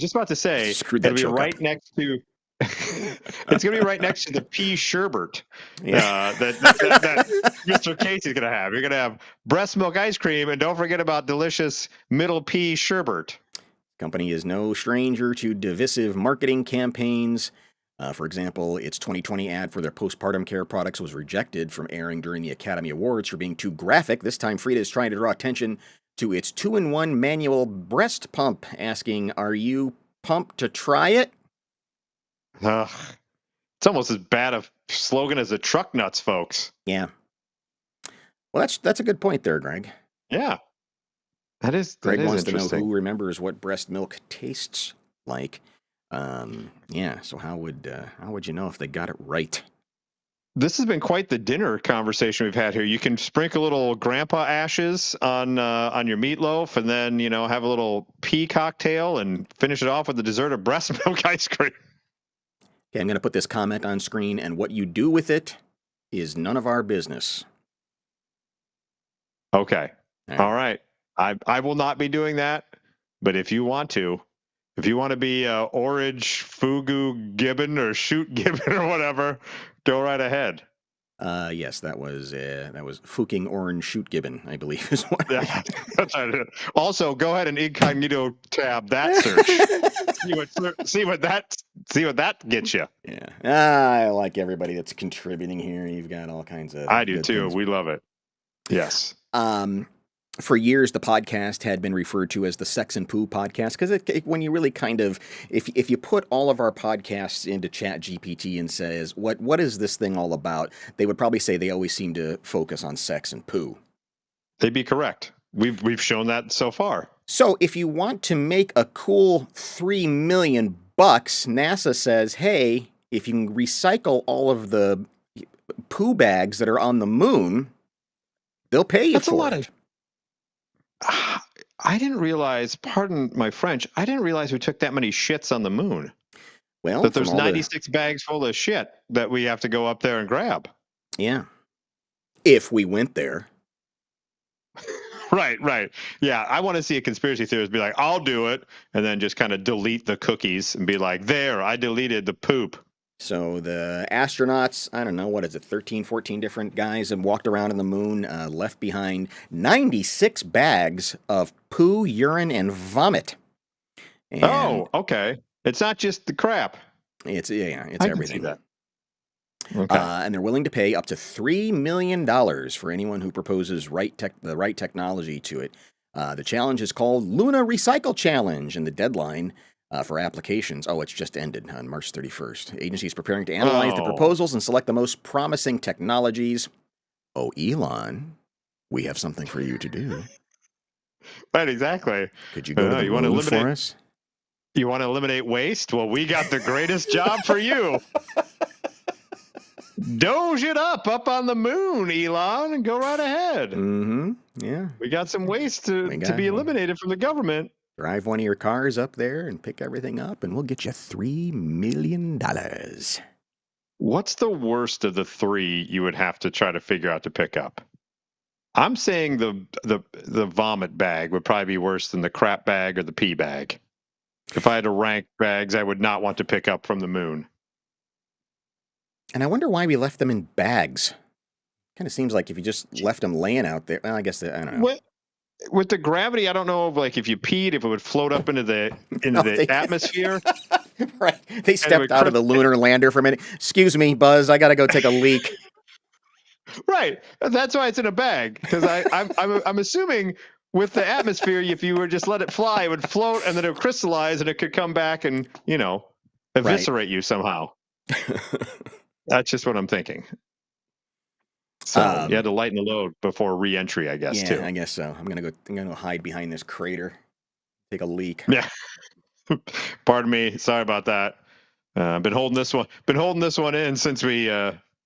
just about to say screwed that it'll be joke right up. next to. It's going to be right next to the pea sherbet Yeah. that Mr. Casey's going to have. You're going to have breast milk ice cream, and don't forget about delicious middle pea sherbet. Company is no stranger to divisive marketing campaigns. For example, its 2020 ad for their postpartum care products was rejected from airing during the Academy Awards for being too graphic. This time, Frida is trying to draw attention to its 2-in-1 manual breast pump, asking, are you pumped to try it? It's almost as bad a slogan as the truck nuts, folks. Yeah. Well, that's a good point there, Greg. Yeah. That is wants to know interesting. who remembers what breast milk tastes like. Yeah, so how would you know if they got it right? This has been quite the dinner conversation we've had here. You can sprinkle a little grandpa ashes on your meatloaf, and then have a little pea cocktail, and finish it off with the dessert of breast milk ice cream. Okay, I'm going to put this comment on screen, and what you do with it is none of our business. Okay, all right. I will not be doing that, but if you want to be orange fugu gibbon or shoot gibbon or whatever, go right ahead. Yes, that was fucking orange shoot gibbon, I believe is what. Yeah, that's right. Also, go ahead and incognito tab that search. see what that gets you. Yeah, I like everybody that's contributing here. You've got all kinds of. I do too. Things. We love it. Yes. For years, the podcast had been referred to as the Sex and Poo podcast because when you really kind of, if you put all of our podcasts into ChatGPT and says, what is this thing all about, they would probably say they always seem to focus on sex and poo. They'd be correct. We've shown that so far. So if you want to make a cool $3 million, NASA says, hey, if you can recycle all of the poo bags that are on the moon, they'll pay you for it. I didn't realize, pardon my French, I didn't realize we took that many shits on the moon. Well, that there's 96 bags full of shit that we have to go up there and grab. Yeah. If we went there. Right. Yeah, I want to see a conspiracy theorist be like, I'll do it, and then just kind of delete the cookies and be like, there, I deleted the poop. So the astronauts, I don't know, what is it, 13, 14 different guys have walked around on the moon, left behind 96 bags of poo, urine, and vomit. And okay. It's not just the crap. It's everything. Can see that. Okay. And they're willing to pay up to $3 million for anyone who proposes the right technology to it. The challenge is called Luna Recycle Challenge, and the deadline for applications. It's just ended on March 31st. The agency is preparing to analyze the proposals and select the most promising technologies. Oh, Elon, we have something for you to do. Right, exactly. Could you go to the moon for us? You want to eliminate waste? Well, we got the greatest job for you. Doge it up on the moon, Elon, and go right ahead. Mm-hmm. Yeah. We got some waste to be eliminated from the government. Drive one of your cars up there and pick everything up, and we'll get you $3 million. What's the worst of the three you would have to try to figure out to pick up? I'm saying the vomit bag would probably be worse than the crap bag or the pee bag. If I had to rank bags I would not want to pick up from the moon. And I wonder why we left them in bags. Kind of seems like if you just left them laying out there, well, I guess I don't know. With the gravity, I don't know if you peed, if it would float up into the atmosphere. Right. They stepped out of the lunar lander for a minute. Excuse me, Buzz, I got to go take a leak. Right. That's why it's in a bag. Because I'm assuming with the atmosphere, if you were just let it fly, it would float and then it would crystallize and it could come back and, eviscerate you somehow. That's just what I'm thinking. So you had to lighten the load before re-entry, I guess, yeah, too. I guess so. I'm gonna go hide behind this crater, take a leak. Yeah. Pardon me. Sorry about that. Been holding this one in since we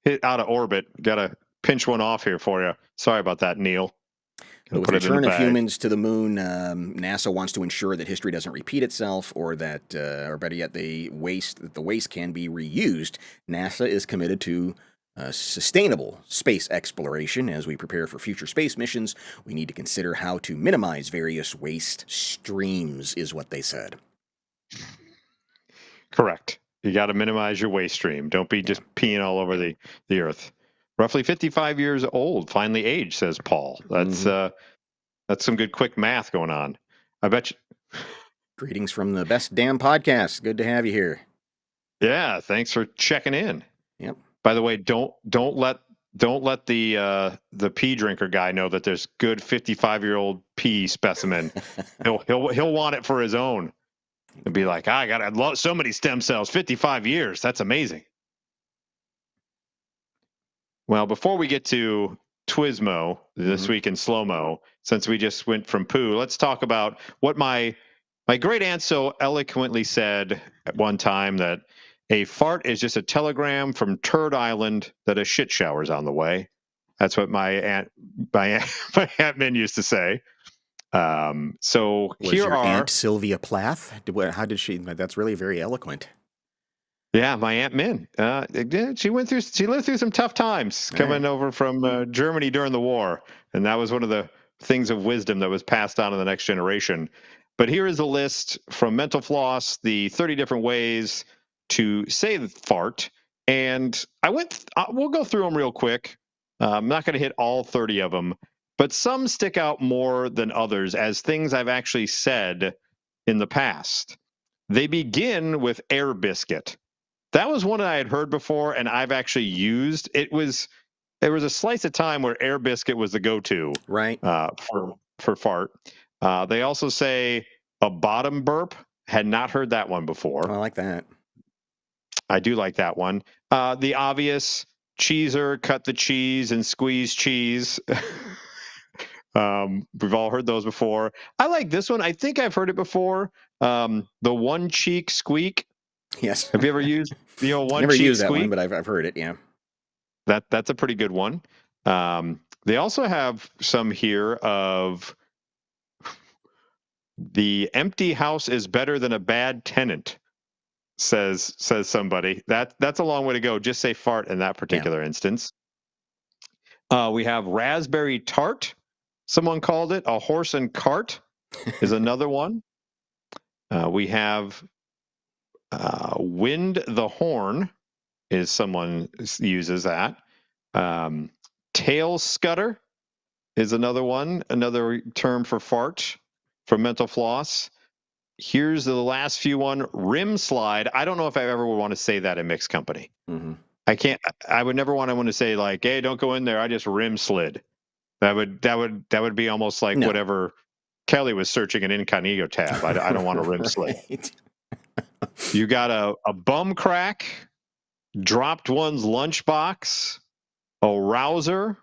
hit out of orbit. Got to pinch one off here for you. Sorry about that, Neil. But with put the it in the return of bag. humans to the moon, NASA wants to ensure that history doesn't repeat itself, or that, or better yet, the waste can be reused. NASA is committed to sustainable space exploration. As we prepare for future space missions, we need to consider how to minimize various waste streams, is what they said. Correct. You got to minimize your waste stream. Don't be just peeing all over the Earth. Roughly 55 years old, finally aged, says Paul. That's some good quick math going on. I bet you. Greetings from the best damn podcast. Good to have you here. Yeah, thanks for checking in. Yep. By the way, don't let the pee drinker guy know that there's good 55-year-old pee specimen. he'll want it for his own. And be like, I got so many stem cells, 55 years. That's amazing. Well, before we get to Twismo this week in slow-mo, since we just went from poo, let's talk about what my great aunt so eloquently said at one time, that a fart is just a telegram from Turd Island that a shit shower's on the way. That's what my aunt Min used to say. So was here your are Aunt Sylvia Plath? How did she? That's really very eloquent. Yeah, my Aunt Min. She lived through some tough times coming over from Germany during the war, and that was one of the things of wisdom that was passed on to the next generation. But here is a list from Mental Floss, the 30 different ways to say the fart, and we'll go through them real quick. I'm not going to hit all 30 of them, but some stick out more than others as things I've actually said in the past. They begin with air biscuit. That was one that I had heard before, and I've actually used. There was a slice of time where air biscuit was the go-to, right? For fart. They also say a bottom burp. Had not heard that one before. I like that. I do like that one. The obvious cheeser, cut the cheese and squeeze cheese. We've all heard those before. I like this one. I think I've heard it before. The one cheek squeak. Yes. Have you ever used the old one Never cheek used that squeak? one, but I've heard it. Yeah. That's a pretty good one. They also have some here of the empty house is better than a bad tenant, says somebody. That's a long way to go. Just say fart in that particular instance. We have raspberry tart. Someone called it a horse and cart is another one. We have wind the horn is someone uses that. Tail scutter is another one, another term for fart from Mental Floss. Here's the last few one, rim slide. I don't know if I ever would want to say that in mixed company. I would never want to say like, hey, don't go in there. I just rim slid. That would be almost like whatever Kelly was searching an incognito tab. I don't want to rim slid. You got a bum crack, dropped one's lunchbox, a rouser,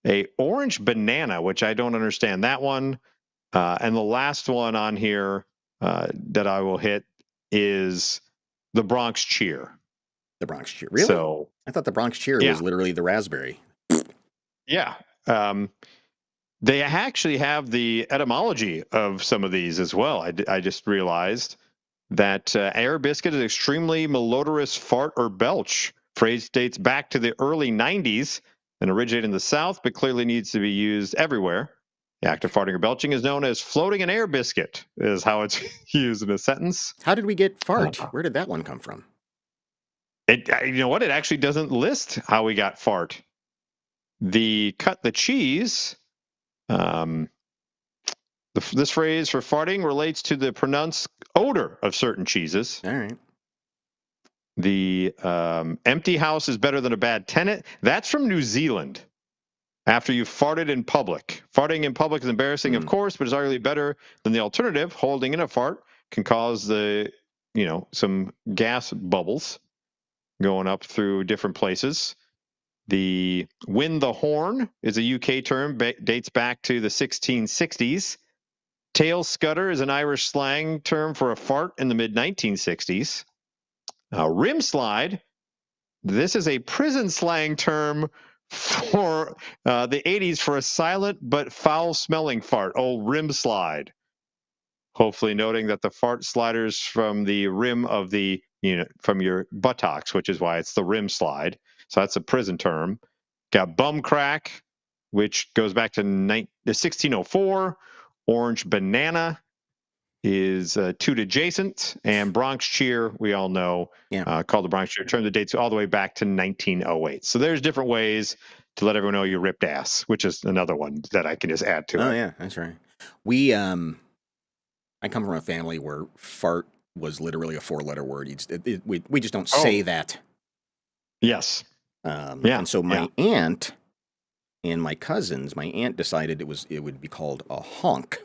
a orange banana, which I don't understand that one. And the last one on here that I will hit is the Bronx cheer. The Bronx cheer. Really? So I thought the Bronx cheer was literally the raspberry. Yeah. They actually have the etymology of some of these as well. I just realized that air biscuit is extremely malodorous fart or belch. Phrase dates back to the early 90s and originated in the South, but clearly needs to be used everywhere. The act of farting or belching is known as floating an air biscuit, is how it's used in a sentence. How did we get fart? Where did that one come from? You know what? It actually doesn't list how we got fart. The cut the cheese. This phrase for farting relates to the pronounced odor of certain cheeses. All right. The empty house is better than a bad tenant. That's from New Zealand. After you've farted in public. Farting in public is embarrassing, of course, but is arguably better than the alternative. Holding in a fart can cause some gas bubbles going up through different places. The win the horn is a UK term, dates back to the 1660s. Tail scudder is an Irish slang term for a fart in the mid-1960s. Rim slide, this is a prison slang term for the 80s for a silent but foul-smelling fart. Oh, rim slide. Hopefully noting that the fart sliders from the rim of from your buttocks, which is why it's the rim slide. So that's a prison term. Got bum crack, which goes back to 1604. Orange banana is toot adjacent, and Bronx cheer, we all know, called the Bronx cheer, term that dates all the way back to 1908. So there's different ways to let everyone know you ripped ass, which is another one that I can just add to it. Oh yeah, that's right. I come from a family where fart was literally a 4-letter word. We just don't say that. Yes. And so my aunt and my cousins, my aunt decided it would be called a honk.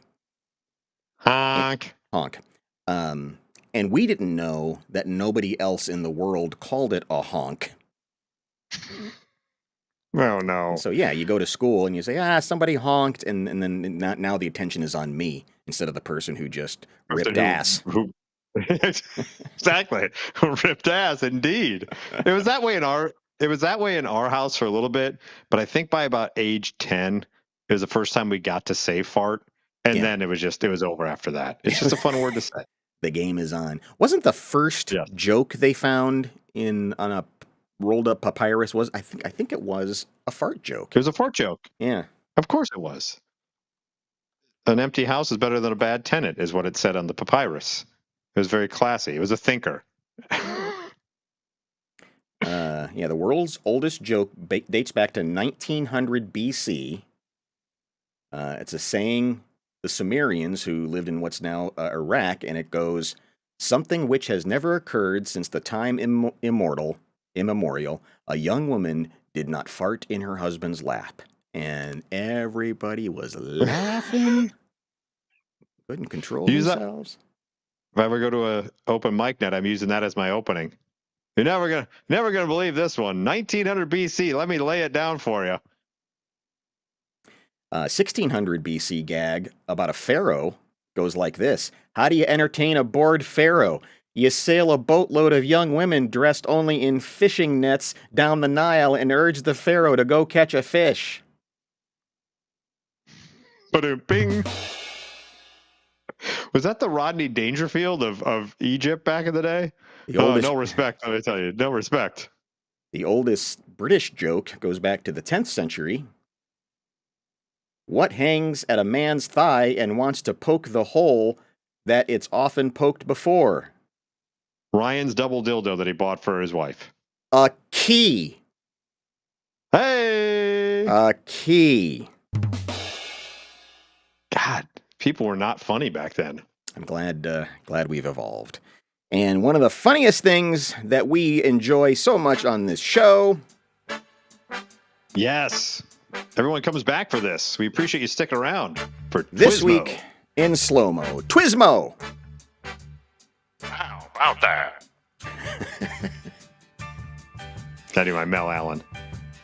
Honk. Honk. And we didn't know that nobody else in the world called it a honk. Oh, no. So, yeah, you go to school and you say, somebody honked, and then now the attention is on me instead of the person who just ripped ass. Exactly. Ripped ass, indeed. It was that way in our house for a little bit, but I think by about age 10, it was the first time we got to say fart, and then it was over after that. It's just a fun word to say. The game is on. Wasn't the first joke they found on a rolled up papyrus I think it was a fart joke. It was a fart joke. Yeah. Of course it was. An empty house is better than a bad tenant, is what it said on the papyrus. It was very classy. It was a thinker. The world's oldest joke dates back to 1900 BC. It's a saying the Sumerians who lived in what's now Iraq, and it goes, something which has never occurred since the time immemorial, a young woman did not fart in her husband's lap. And everybody was laughing. Couldn't control themselves. If I ever go to an open mic night, I'm using that as my opening. You're never gonna believe this one. 1900 BC. Let me lay it down for you. 1600 BC gag about a pharaoh goes like this. How do you entertain a bored pharaoh? You sail a boatload of young women dressed only in fishing nets down the Nile and urge the pharaoh to go catch a fish. Ba-dum-bing. Was that the Rodney Dangerfield of Egypt back in the day? No respect, let me tell you. No respect. The oldest British joke goes back to the 10th century. What hangs at a man's thigh and wants to poke the hole that it's often poked before? Ryan's double dildo that he bought for his wife. A key. Hey! A key. God, people were not funny back then. I'm glad we've evolved. And one of the funniest things that we enjoy so much on this show. Yes. Everyone comes back for this. We appreciate you sticking around for this Twismo. Week in slow-mo. Twismo. How about that? That'd be my Mel Allen.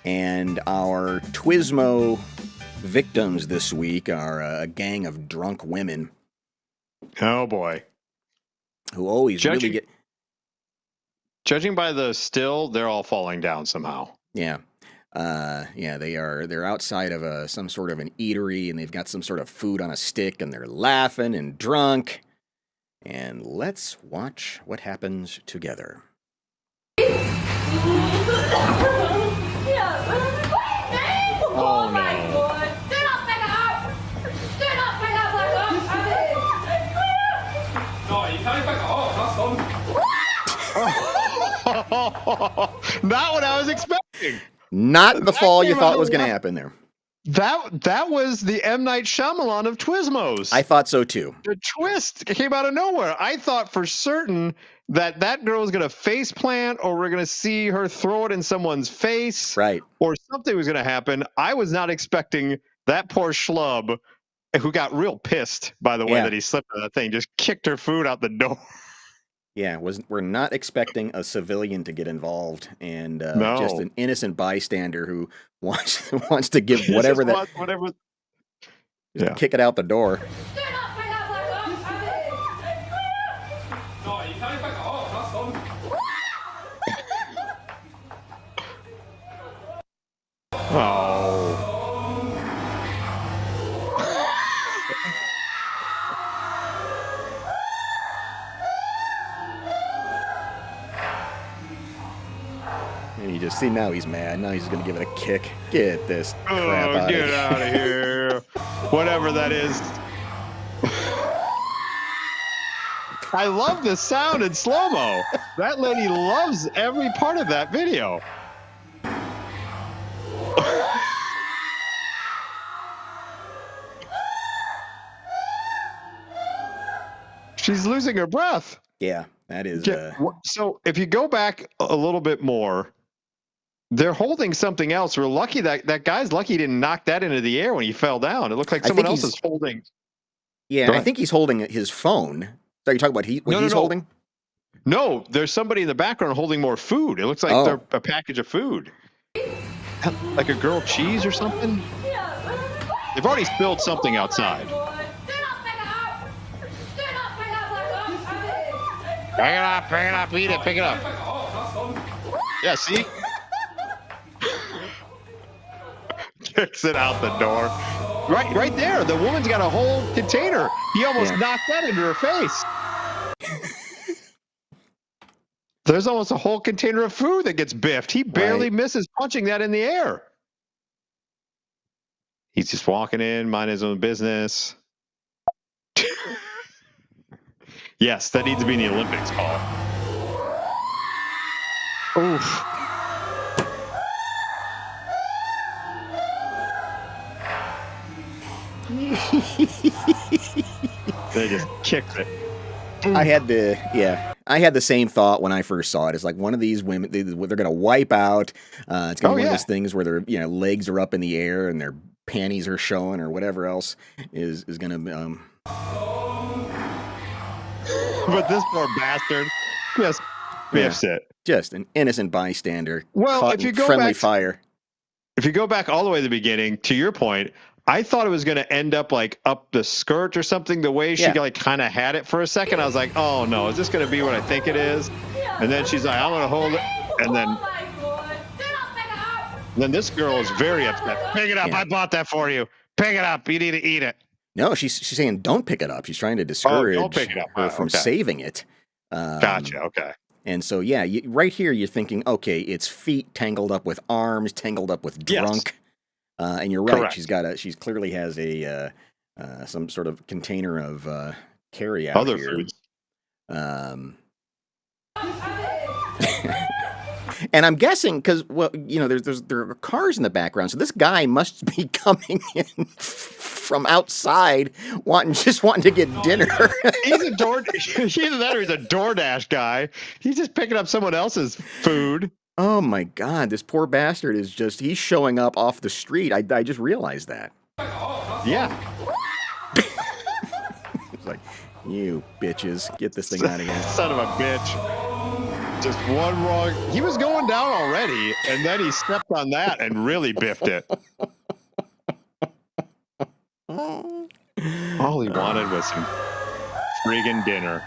And our Twismo victims this week are a gang of drunk women. Oh, boy. Who always really get... Judging by the still, they're all falling down somehow. Yeah. They're outside of some sort of an eatery, and they've got some sort of food on a stick, and they're laughing and drunk. And let's watch what happens together. Oh, no. Not what I was expecting. Not the fall you thought was going to happen there. That was the M. Night Shyamalan of Twismos. I thought so too. The twist came out of nowhere. I thought for certain that girl was going to face plant, or we're going to see her throw it in someone's face. Right. Or something was going to happen. I was not expecting that poor schlub, who got real pissed by the way that he slipped on that thing, just kicked her food out the door. Yeah, we're not expecting a civilian to get involved, and just No. an innocent bystander who wants to give He just whatever that wants whatever. Yeah. kick it out the door. Oh. And you just see now he's mad. Now he's just gonna give it a kick. Get this crap out Get of here. out of here. Whatever that is. I love the sound in slow-mo. That lady loves every part of that video. She's losing her breath. Yeah, that is. So if you go back a little bit more, they're holding something else. We're lucky that guy's lucky he didn't knock that into the air when he fell down. It looks like someone else is holding. Yeah, I think he's holding his phone. So you're talking about what he's holding? No, there's somebody in the background holding more food. It looks like they're a package of food. Like a grilled cheese or something? They've already spilled something outside. Pick it up, eat it, pick it up. Yeah, see? Kicks it out the door. Right there. The woman's got a whole container. He almost knocked that into her face. There's almost a whole container of food that gets biffed. He barely misses punching that in the air. He's just walking in, minding his own business. Yes, that needs to be in the Olympics, Paul. Oof. They just kicked it. I had the same thought when I first saw it. It's like one of these women, they're going to wipe out. It's going to be one of those things where their legs are up in the air and their panties are showing or whatever else is going to. But this poor bastard just biffs it. Just an innocent bystander. Well, caught if you in go friendly back, fire. If you go back all the way to the beginning, to your point, I thought it was going to end up like up the skirt or something. The way she like kind of had it for a second, I was like, "Oh no, is this going to be what I think it is?" And then she's like, "I'm going to hold it," and then this girl is very upset. Pick it up! I bought that for you. Pick it up! You need to eat it. No, she's saying don't pick it up. She's trying to discourage her from saving it. Gotcha. Okay. And so, right here, you're thinking, okay, it's feet tangled up with arms, tangled up with drunk. And you're right. Correct. She clearly has some sort of container of carry out other here. foods. And I'm guessing because there are cars in the background, so this guy must be coming in from outside, wanting to get dinner. Either that or he's a DoorDash guy. He's just picking up someone else's food. Oh my God, this poor bastard he's showing up off the street. I just realized that. Yeah. It's like, you bitches, get this thing out of here. Son of a bitch. Just one wrong. He was going down already, and then he stepped on that and really biffed it. All he wanted was some friggin' dinner.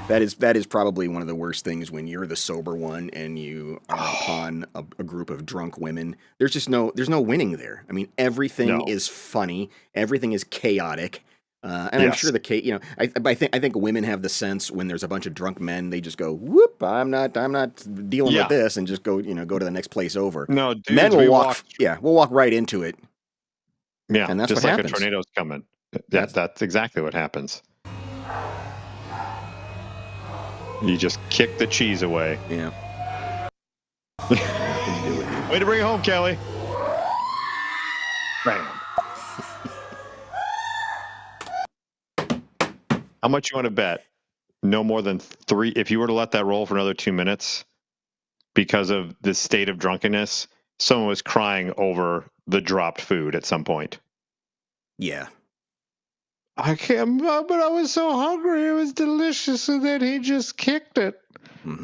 That is probably one of the worst things when you're the sober one and you are upon a group of drunk women. There's no winning there. I mean, everything is funny, everything is chaotic, and I'm sure I think women have the sense when there's a bunch of drunk men, they just go, whoop, I'm not dealing with this, and just go to the next place over. No, dudes, men will we'll walk right into it. Yeah, and that's just what like happens. A tornado's coming. That's exactly what happens. You just kick the cheese away. Yeah. Way to bring it home, Kelly. Bam. How much you want to bet? No more than 3. If you were to let that roll for another 2 minutes, because of the state of drunkenness, someone was crying over the dropped food at some point. Yeah. I can't, but I was so hungry. It was delicious. And then he just kicked it.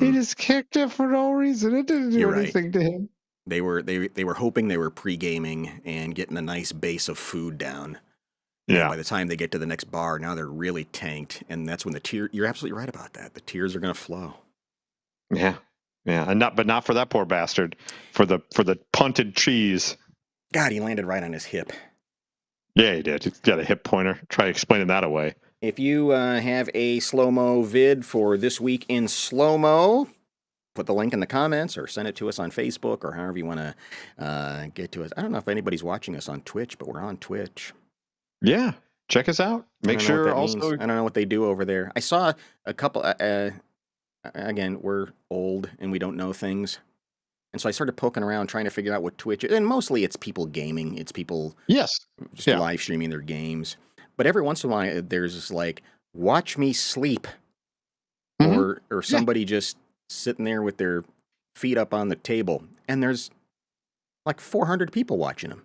He just kicked it for no reason. It didn't do anything to him. They were hoping they were pre-gaming and getting a nice base of food down. Yeah. And by the time they get to the next bar, now they're really tanked, and that's when you're absolutely right about that. The tears are going to flow. Yeah. Yeah. But not for that poor bastard. For the punted cheese. God, he landed right on his hip. Yeah, he did. He's got a hip pointer. Try explaining that away. If you have a slow-mo vid for This Week in Slow-Mo, put the link in the comments or send it to us on Facebook or however you want to get to us. I don't know if anybody's watching us on Twitch, but we're on Twitch. Yeah. Check us out. Make sure also... means. I don't know what they do over there. I saw a couple... again, we're old and we don't know things. And so I started poking around trying to figure out what Twitch is. And mostly it's people gaming. It's people just live streaming their games. But every once in a while, there's this like, watch me sleep. Or somebody just sitting there with their feet up on the table. And there's like 400 people watching them.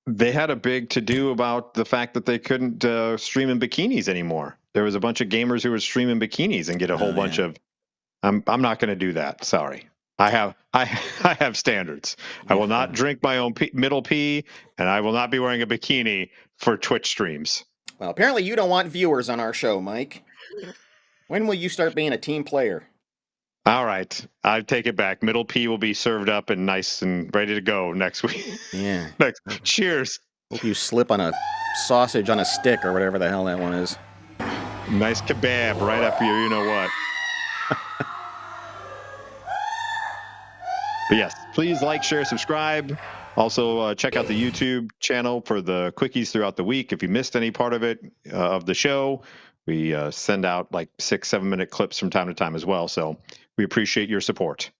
They had a big to-do about the fact that they couldn't stream in bikinis anymore. There was a bunch of gamers who were streaming bikinis and get a whole bunch of... I'm not going to do that. Sorry. I have standards. I will not drink my own middle pee, and I will not be wearing a bikini for Twitch streams. Well, apparently you don't want viewers on our show, Mike. When will you start being a team player? All right. I take it back. Middle pee will be served up and nice and ready to go next week. Yeah. Cheers. Hope you slip on a sausage on a stick or whatever the hell that one is. Nice kebab right up your you-know-what. But yes, please like, share, subscribe. Also, check out the YouTube channel for the quickies throughout the week. If you missed any part of it, of the show, we send out like 6-7 minute clips from time to time as well. So we appreciate your support.